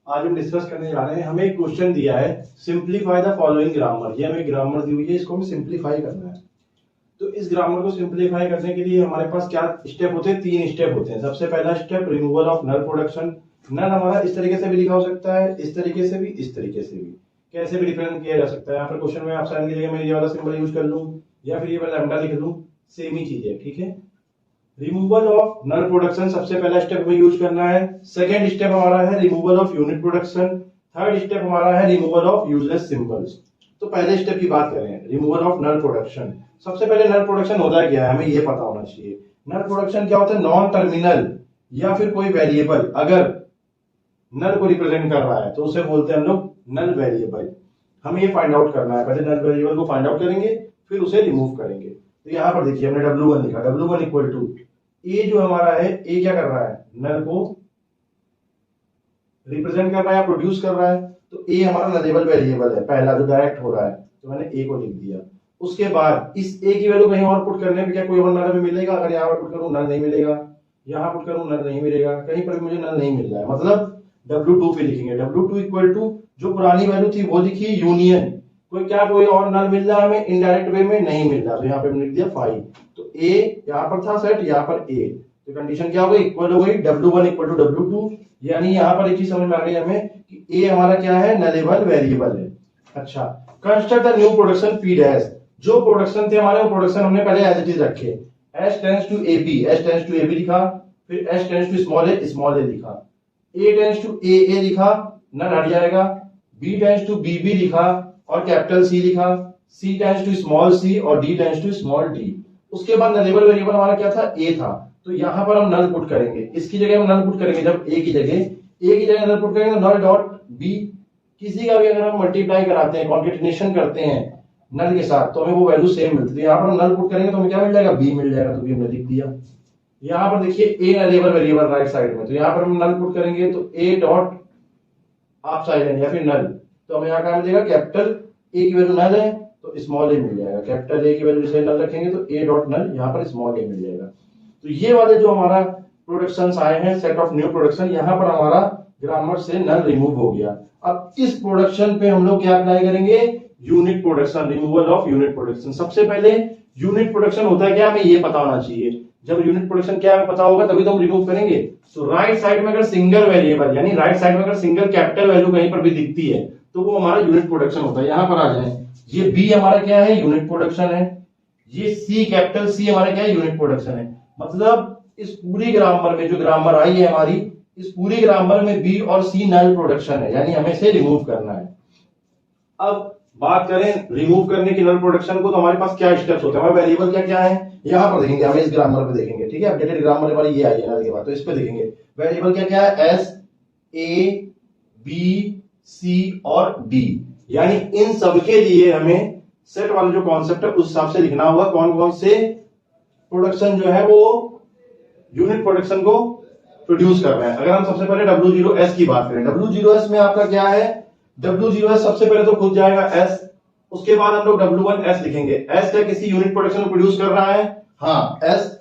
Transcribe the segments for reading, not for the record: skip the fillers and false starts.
आज हम डिस्कस करने जा रहे हैं। हमें एक क्वेश्चन दिया है, सिंप्लीफाई द फॉलोइंग ग्रामर। ये हमें ग्रामर दी हुई है, इसको हमें सिंप्लीफाई करना है। तो इस ग्रामर को सिंप्लीफाई करने के लिए हमारे पास क्या स्टेप होते हैं? 3 स्टेप होते हैं। सबसे पहला step removal of null production. Null हमारा इस तरीके से भी लिखा हो सकता है, इस तरीके से भी, इस तरीके से भी, कैसे भी रिप्रेजेंट किया जा सकता है। यहाँ पर क्वेश्चन में आप साइन की जगह मैं ये वाला सिंबल यूज कर लूं या फिर ये वाला लैम्डा लिख लूं, सेम ही चीज है, ठीक है। रिमूवल ऑफ नल प्रोडक्शन सबसे पहला स्टेप में यूज करना है। सेकेंड स्टेप हमारा है removal of unit production. Third step हमारा है रिमूवल ऑफ यूजलेस सिंबल्स। तो पहले स्टेप की बात करें, रिमूवल ऑफ नल प्रोडक्शन। सबसे पहले नल प्रोडक्शन होता है क्या है, हमें ये पता होना चाहिए। नल प्रोडक्शन क्या होता है? नॉन टर्मिनल या फिर कोई वेरिएबल अगर नल को रिप्रेजेंट कर रहा है तो उसे बोलते हैं हम लोग नल वेरिएबल। हमें ये फाइंड आउट करना है। पहले नल वेरिएबल को फाइंड आउट करेंगे, फिर उसे रिमूव करेंगे। तो यहाँ पर देखिए हमने W1 लिखा, W1 इक्वल टू ए जो हमारा है, ए क्या कर रहा है? नल को रिप्रेजेंट कर रहा है या प्रोड्यूस कर रहा है। तो ए हमारा नलेबल वेरिएबल है, पहला जो डायरेक्ट हो रहा है, तो मैंने ए को लिख दिया। उसके बाद इस ए की वैल्यू कहीं और पुट करने पे क्या कोई और नल में मिलेगा? अगर यहाँ पर पुट करूं नल नहीं मिलेगा, यहाँ पुट करूं नल नहीं मिलेगा, कहीं पर मुझे नल नहीं मिल रहा है। मतलब W2 पे लिखेंगे, W2 इक्वल टू जो पुरानी वैल्यू थी वो लिखी यूनियन, कोई और नल मिल रहा है हमें इनडायरेक्ट वे में? नहीं मिल रहा, तो यहाँ पे हमने लिख दिया 5। तो ए यहाँ पर था सेट, यहाँ पर ए, तो कंडीशन क्या हो गई? इक्वल हो गई W1 इक्वल टू W2। यानी यहाँ पर एक चीज समझ में आ गई हमें कि ए हमारा क्या है? नलेबल वेरिएबल है। अच्छा, construct the new production P dash. जो प्रोडक्शन थे हमारे, वो प्रोडक्शन हमने पहले एज इट इज रखे। S tends to AB, S tends to AB लिखा, फिर S tends to small a लिखा, A टेंड्स टू AA लिखा, नल हट जाएगा, B टेंड्स टू BB लिखा और कैपिटल C लिखा, C tends to small c और D tends to small d। उसके बाद नलेबल वेरिएबल हमारा क्या था? A था। तो यहां पर हम नल पुट करेंगे, इसकी जगह हम नल पुट करेंगे। जब A की जगह नल पुट करेंगे तो नल डॉट B। किसी का भी अगर हम मल्टीप्लाई कराते हैं, कॉन्केटिनेशन करते हैं नल के साथ, तो हमें वो वैल्यू सेम मिलती है। यहाँ पर हम नल पुट करेंगे तो हमें क्या मिल जाएगा? B मिल जाएगा। तो B हमने लिख दिया। यहाँ पर देखिए A nullable variable right side में, तो यहाँ पर हम नल पुट करेंगे तो A डॉट आप साइलेंट या फिर नल, तो हमें यहाँ क्या मिलेगा? कैपिटल A की वैल्यू नल है तो स्मॉल a मिल जाएगा, कैपिटल A की वैल्यू से नल रखेंगे तो A डॉट नल, यहाँ पर स्मॉल a मिल जाएगा। तो ये वाले जो हमारा प्रोडक्शंस आए हैं, सेट ऑफ न्यू प्रोडक्शन, यहाँ पर हमारा ग्रामर से नल रिमूव हो गया। अब इस प्रोडक्शन पे हम लोग क्या अप्लाई करेंगे? Unit production, removal of unit production. सबसे पहले यूनिट प्रोडक्शन होता है क्या, हमें ये पता होना चाहिए। जब यूनिट प्रोडक्शन क्या हमें पता होगा तभी तो हम रिमूव करेंगे। तो राइट साइड में अगर सिंगल वेरिएबल यानी राइट साइड में अगर सिंगल कैपिटल वैल्यू कहीं पर भी दिखती है तो वो हमारा यूनिट प्रोडक्शन होता है। यहां पर आ जाए, ये B हमारा क्या है? यूनिट प्रोडक्शन है। ये C कैपिटल C हमारा क्या है? यूनिट प्रोडक्शन है। मतलब इस पूरी ग्रामर में जो ग्रामर आई है हमारी, इस पूरी ग्रामर में B और C नल प्रोडक्शन है, यानी हमें इसे रिमूव करना है। अब बात करें रिमूव करने की नल प्रोडक्शन को, तो हमारे पास क्या स्टेप्स होते हैं? हमारे वेरिएबल क्या क्या है यहाँ पर देखेंगे, हमें इस ग्रामर पे देखेंगे, ठीक है। अपडेटेड ग्रामर हमारी ये आई है नल के बाद, तो इस पे देखेंगे वेरिएबल क्या क्या है? S A B C और D। यानी इन सबके लिए हमें सेट वाला जो कॉन्सेप्ट है उस हिसाब से लिखना होगा कौन कौन से प्रोडक्शन जो है वो यूनिट प्रोडक्शन को प्रोड्यूस कर रहे हैं। अगर हम सबसे पहले W0S की बात करें, W0S में आपका क्या है? W0S सबसे पहले तो खुद जाएगा S, उसके बाद हम लोग W1S लिखेंगे। S क्या किसी यूनिट प्रोडक्शन को प्रोड्यूस कर रहा है? हाँ, S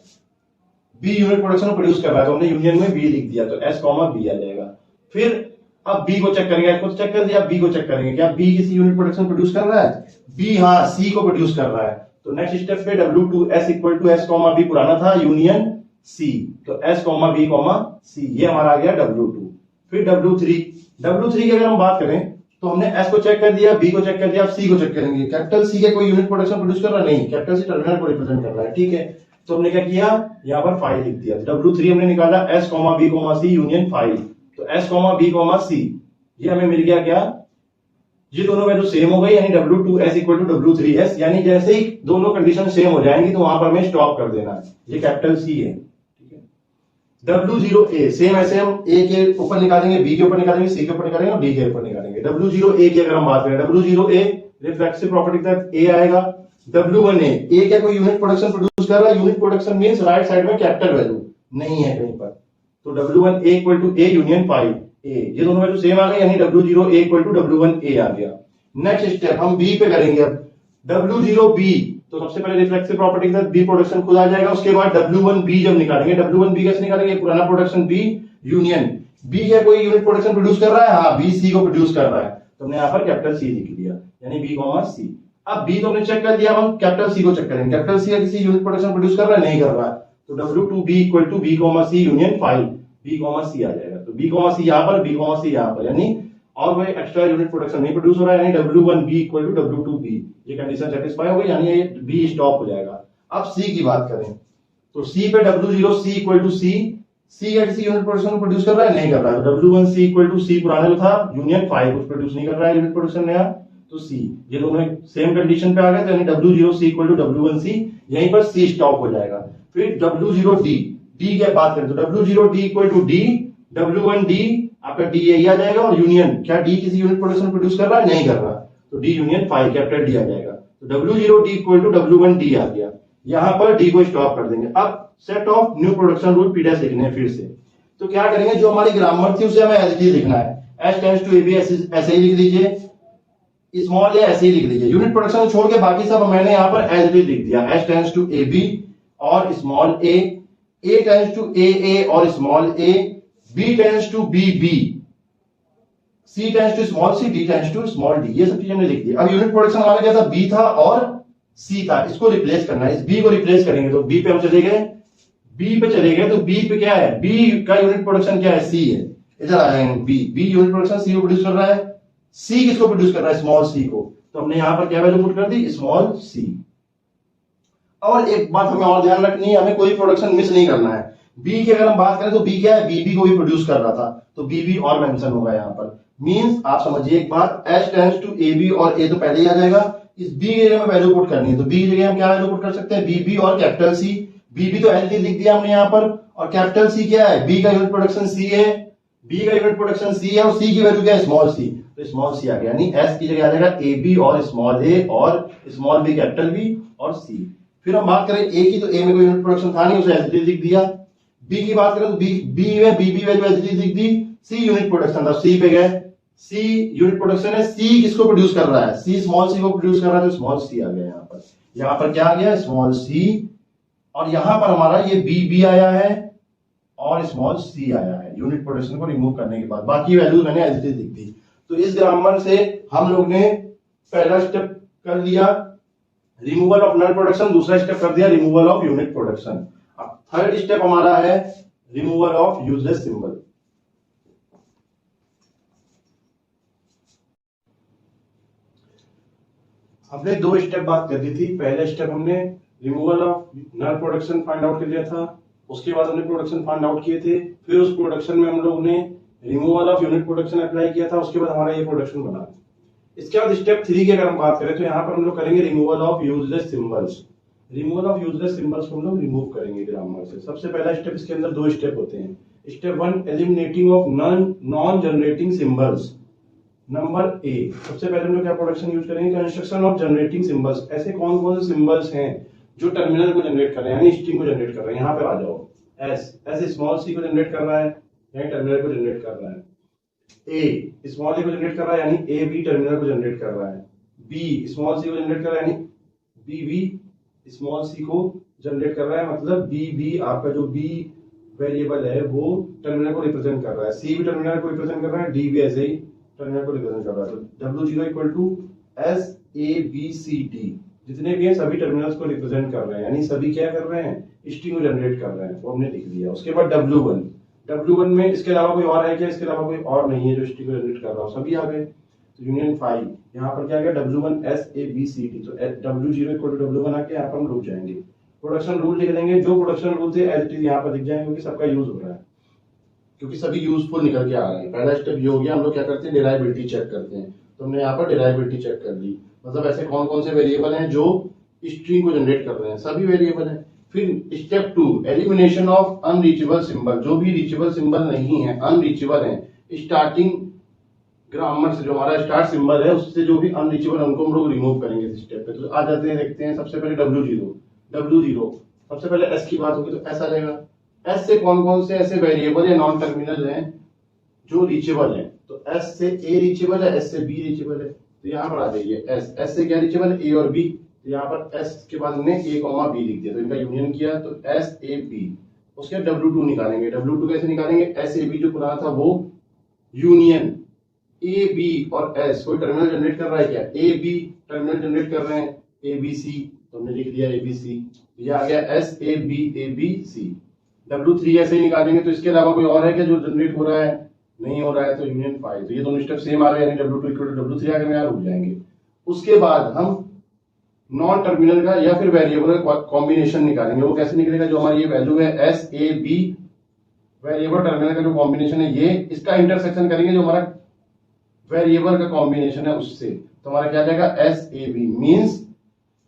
B यूनिट प्रोडक्शन को प्रोड्यूस कर रहा है, तो हमने यूनियन में B लिख दिया, तो S B आ जाएगा। फिर अब B को चेक करेंगे, S को चेक कर दिया, B को चेक करेंगे, क्या B किसी यूनिट प्रोडक्शन प्रोड्यूस कर रहा है? B हाँ C को प्रोड्यूस कर रहा है। तो नेक्स्ट स्टेप पे W2S equal to S B पुराना था यूनियन C, तो S B C, ये हमारा आ गया W2। फिर W3 की अगर हम बात करें तो हमने S को चेक कर दिया, B को चेक कर दिया, अब C को चेक करेंगे। कैपिटल C के कोई यूनिट प्रोडक्शन प्रोड्यूस कर रहा है? नहीं, कैपिटल C टर्मिनल को रिप्रेजेंट कर रहा है, ठीक है। तो हमने क्या किया? यहाँ पर 5 लिख दिया। W3 हमने निकाला S B C यूनियन 5, तो S B C, ये हमें मिल गया क्या? ये दोनों वैल्यू सेम हो गई, यानी W2S इक्वल टू W3S। यानी जैसे ही दोनों कंडीशन सेम हो जाएंगी तो वहां पर हमें स्टॉप कर देना है। ये कैपिटल C है, ठीक है। W0A सेम ऐसे हम A के ऊपर निकालेंगे, B के ऊपर निकालेंगे, C के ऊपर निकालेंगे और D के ऊपर निकालेंगे। W0A की अगर हम बात करें, W0A रिफ्लेक्सिव प्रॉपर्टी के तहत A आएगा। W1A, A क्या कोई यूनिट प्रोडक्शन प्रोड्यूस कर रहा है? Unit production means right side में कैपिटल वैल्यू नहीं है कहीं पर, तो W1A equal to A union 5A, ये दोनों वैल्यू सेम आ गई, यानी W0A इक्वल टू W1A आ गया। नेक्स्ट स्टेप हम B पे करेंगे। अब W0B, तो सबसे पहले रिफ्लेक्सिव प्रॉपर्टी के साथ B प्रोडक्शन खुद आ जाएगा। उसके बाद W1B जब निकालेंगे, W1B कैसे निकालेंगे? पुराना प्रोडक्शन B यूनियन, बी क्या कोई यूनिट प्रोडक्शन प्रोड्यूस कर रहा है? हाँ, बी सी को प्रोड्यूस कर रहा है, तो हमने यहाँ पर कैपिटल सी लिख दिया, यानी बी कॉमा सी। अब बी तो हमने चेक कर दिया, हम कैपिटल सी को चेक करेंगे। कैपिटल सी किसी यूनिट प्रोडक्शन प्रोड्यूस कर रहा है? नहीं कर रहा है, तो W2B equal to B comma C union 5, B comma C आ जाएगा। तो बी कॉमा सी यहाँ पर, बी कॉमा सी यहाँ पर, यानी और कोई एक्स्ट्रा यूनिट प्रोडक्शन नहीं प्रोड्यूस हो रहा है, यानी W1B इक्वल टू W2B, ये कंडीशन सेटिस्फाई हो गई, यानी ये बी स्टॉप हो जाएगा। अब सी की बात करें तो सी पे W0C इक्वल टू सी, सी का किसी यूनिट प्रोडक्शन प्रोड्यूस कर रहा है? नहीं कर रहा है, तो W1C इक्वल टू सी पुराना जो था यूनियन 5 कुछ प्रोड्यूस नहीं कर रहा है यूनिट प्रोडक्शन नया, तो सी, ये दोनों सेम कंडीशन पे आ गए, तो यानी W0C इक्वल टू W1C, यहीं पर सी स्टॉप हो जाएगा। फिर W0D, डी की बात करें तो W0D equal to D, W1D आपका डी यही आ जाएगा, और यूनियन, क्या डी किसी यूनिट प्रोडक्शन प्रोड्यूस कर रहा है? नहीं कर रहा, तो डी यूनियन 5 कैपिटल डी आ जाएगा, तो W0D इक्वल टू W1D आ गया। यहां पर डी को स्टॉप कर देंगे। अब set of new production rule P dash लिखने हैं फिर से, तो क्या करेंगे, जो हमारी ग्रामर थी उसे हमें एज इट इज लिखना है। S tends to A B ऐसे ही लिख दीजिए, स्मॉल ए ऐसे ही लिख दीजिए, यूनिट प्रोडक्शन छोड़ के बाकी सब मैंने यहाँ पर एज इट इज लिख दिया। S tends to A B और small A tends to A और small A, B tends to B B, C tends to small C, D tends to small D, ये सब चीजें हमने लिख दी। अब यूनिट प्रोडक्शन हमारा क्या था? बी था और सी था, इसको रिप्लेस करना है, इस बी को रिप्लेस करेंगे, तो बी पे हम चले गए, बी पे चले गए, तो बी पे क्या है? बी का यूनिट प्रोडक्शन क्या है? सी है, इधर आ जाएंगे, बी यूनिट प्रोडक्शन सी को प्रोड्यूस कर रहा है, सी किसको प्रोड्यूस कर रहा है? स्मॉल सी को, तो हमने यहां पर क्या वैल्यू पुट कर दी? Small C. और एक बात हमें और ध्यान रखनी है, हमें कोई प्रोडक्शन मिस नहीं करना है। बी की अगर हम बात करें तो बी क्या है? बीबी को भी प्रोड्यूस कर रहा था, तो बीबी और मेंशन होगा यहाँ पर। मींस आप समझिए एक बात, S tends to A B और ए तो पहले ही आ जाएगा, इस बी की जगह में वैल्यू पुट करनी है, तो बी की जगह हम क्या वैल्यू पुट कर सकते हैं? बीबी और कैपिटल सी, बीबी तो एल लिख दिया हमने यहाँ पर, और कैपिटल सी क्या है? बी का यूनिट प्रोडक्शन सी है, बी का यूनिट प्रोडक्शन सी है, और सी की वैल्यू क्या है? स्मॉल सी, तो स्मॉल सी आ गया, यानी एस की जगह आ जाएगा ए बी और स्मॉल ए और स्मॉल बी कैपिटल बी और सी। फिर हम बात करें ए की, तो ए में कोई यूनिट प्रोडक्शन था नहीं, उसे एज इट इज लिख दिया। बी की बात करें तो बी में बीबी वैल्यू एज इट इज लिख दी, सी यूनिट प्रोडक्शन था, सी पे गए, सी यूनिट प्रोडक्शन है, सी किसको प्रोड्यूस कर रहा है? सी स्मॉल सी को प्रोड्यूस कर रहा है, तो स्मॉल सी आ गया यहाँ पर। यहाँ पर क्या आ गया? स्मॉल सी, और यहाँ पर हमारा ये बी आया है और स्मॉल सी आया है, यूनिट प्रोडक्शन को रिमूव करने के बाद बाकी वैल्यू मैंने एज इट इज लिख दी। तो इस ग्रामर से हम लोग ने पहला स्टेप कर लिया रिमूवल ऑफ नल प्रोडक्शन, दूसरा स्टेप कर दिया रिमूवल ऑफ यूनिट प्रोडक्शन। अब थर्ड स्टेप हमारा है रिमूवल ऑफ यूजलेस सिंबल। हमने दो स्टेप बात कर दी थी। पहले स्टेप हमने removal of null production find out कर लिया था, उसके बाद हमने प्रोडक्शन फाइंड आउट किए थे, फिर उस प्रोडक्शन में हम लोग ने removal of unit production apply किया था, उसके बाद हमारा ये प्रोडक्शन बना। इसके बाद स्टेप 3 की अगर हम बात करें तो यहाँ पर हम लोग करेंगे removal of useless symbols. Removal of useless symbols को हम लोग रिमूव करेंगे ग्रामर से। सबसे पहला स्टेप, इसके अंदर दो स्टेप होते हैं। Step 1 eliminating of non generating symbols. Number A, सबसे पहले हम लोग क्या प्रोडक्शन यूज करेंगे? Construction of generating symbols. ऐसे कौन कौन से सिंबल्स हैं जो टर्मिनल को जनरेट कर रहे हैं, यानी स्ट्रिंग को जनरेट कर रहे हैं? यहाँ पे आ जाओ, एस स्मॉल सी को जनरेट कर रहा है, यानी टर्मिनल को जनरेट कर रहा है। ए स्मॉल ए को जनरेट कर रहा है, यानी ए बी टर्मिनल को जनरेट कर रहा है। बी स्मॉल सी को जनरेट कर रहा है, यानी बी बी स्मॉल सी को जनरेट कर रहा है, मतलब बी बी आपका जो बी वेरिएबल है वो टर्मिनल को रिप्रेजेंट कर रहा है, सी भी टर्मिनल को रिप्रेजेंट कर रहा है, डी भी ऐसे ही टर्मिनल को रिप्रेजेंट कर रहा है। तो W0 equal to S A B C D, जितने भी हैं सभी टर्मिनल्स को रिप्रेजेंट कर रहे हैं, यानी सभी क्या कर रहे हैं? स्ट्रिंग को जनरेट कर रहे हैं, वो हमने लिख दिया। उसके बाद W1 में इसके अलावा कोई और है क्या? इसके अलावा कोई और नहीं है जो स्ट्रिंग को जनरेट कर रहा हो, सभी आ गए। तो यूनियन 5, यहाँ पर क्या आ गया? W1 S A B C D, तो W0 इक्वल टू W1 आके यहाँ पर हम रुक जाएंगे। प्रोडक्शन रूल लिख देंगे, जो प्रोडक्शन रूल थे एज इट इज यहाँ पर दिख जाएंगे, क्योंकि सबका यूज हो रहा है, क्योंकि सभी यूजफुल निकल के आ रहे हैं। पहला स्टेप ये हो गया, हम लोग क्या करते हैं? डिराइबिलिटी चेक करते हैं, तो हमने यहाँ पर डिराइबिलिटी चेक कर ली, मतलब ऐसे कौन कौन से वेरिएबल हैं जो स्ट्रिंग को जनरेट कर रहे हैं, सभी वेरिएबल हैं। फिर step 2 elimination of unreachable symbol, जो भी रीचेबल सिंबल नहीं है, अनरीचेबल है, स्टार्टिंग ग्रामर से जो हमारा स्टार्ट सिंबल है उससे जो भी अनरीचेबल है उनको हम लोग रिमूव करेंगे इस स्टेप पे। तो आ जाते हैं, देखते हैं। सबसे पहले W0, सबसे पहले S की बात होगी तो S आ जाएगा। S से कौन कौन से ऐसे वेरिएबल या नॉन टर्मिनल हैं जो रीचेबल हैं? तो S से A रीचेबल है, S से B रीचेबल है, तो यहाँ पर आ जाइए S से क्या रीचेबल है? A और B, तो यहाँ पर S के बाद हमने A, B लिख दिया, तो इनका यूनियन किया, तो S A B। उसके W2 निकालेंगे। W2 कैसे निकालेंगे? SAB जो पुराना था वो यूनियन AB और S, कोई टर्मिनल जनरेट कर रहा है क्या? AB टर्मिनल जनरेट कर रहे हैं, ABC, तो हमने लिख दिया ABC, ये आ गया SAB W3 ऐसे ही निकालेंगे। तो इसके अलावा कोई और है क्या जो जनरेट हो रहा है? नहीं हो रहा है, तो यूनियन 5, तो ये दोनों स्टेप सेम आ रहे हैं, यानी W2 इक्वल टू W3 आ गए, यहाँ रुक जाएंगे। उसके बाद हम नॉन टर्मिनल का या फिर वेरिएबल का कॉम्बिनेशन निकालेंगे। वो कैसे निकलेगा? जो हमारी ये वैल्यू है SAB, वेरिएबल टर्मिनल का जो कॉम्बिनेशन है ये, इसका इंटरसेक्शन करेंगे जो हमारा वेरिएबल का कॉम्बिनेशन है उससे, तो हमारा क्या जाएगा? SAB मींस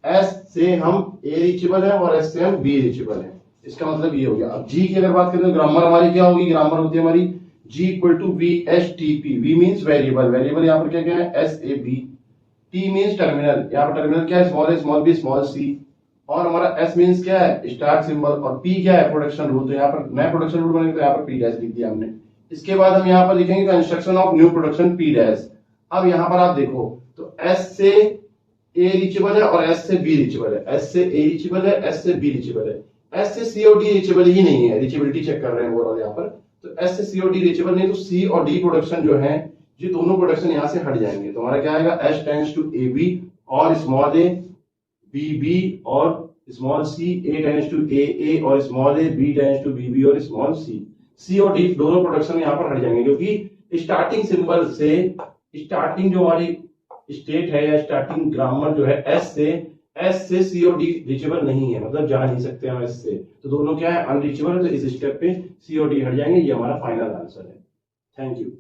S से हम A रीचेबल है और S से हम B रीचेबल है। इसका मतलब ये हो गया। अब G की अगर बात करें तो ग्रामर हमारी क्या होगी? ग्रामर होती है हमारी G equal to VSTP। V means variable, variable यहाँ पर क्या क्या है? SAB। T मींस टर्मिनल, यहाँ पर टर्मिनल क्या है? Small a small b small c। और हमारा S मींस क्या है? Start symbol. और P क्या है? Production rule. तो यहाँ पर नया प्रोडक्शन रूल बनेगा, तो यहाँ पर P डैश लिख दिया हमने। इसके बाद हम यहाँ पर लिखेंगे construction of new production P dash. अब यहाँ पर आप देखो तो S से A रीचेबल है और S से B रीचेबल है, S से A रीचेबल है, S से B रीचेबल है, S से C और D रीचेबल ही नहीं है। रीचेबिलिटी चेक कर रहे हैं ओवरऑल यहाँ पर, तो S से C और D रीचेबल नहीं, तो C और D प्रोडक्शन जो है, ये दोनों प्रोडक्शन यहाँ से हट जाएंगे। तो हमारा क्या आएगा? S टेंड्स टू AB और स्मॉल a, BB और small c, A tends to AA और small a, B tends to BB और स्मॉल c। C और D दोनों प्रोडक्शन यहाँ पर हट जाएंगे, क्योंकि स्टार्टिंग सिंबल से, स्टार्टिंग जो हमारी स्टेट है या स्टार्टिंग ग्रामर जो है S से C और D रीचेबल नहीं है, मतलब जा नहीं सकते हम S से, तो दोनों क्या है? अनरीचेबल है। तो इस स्टेप पे C और D हट जाएंगे। ये हमारा फाइनल आंसर है। Thank you.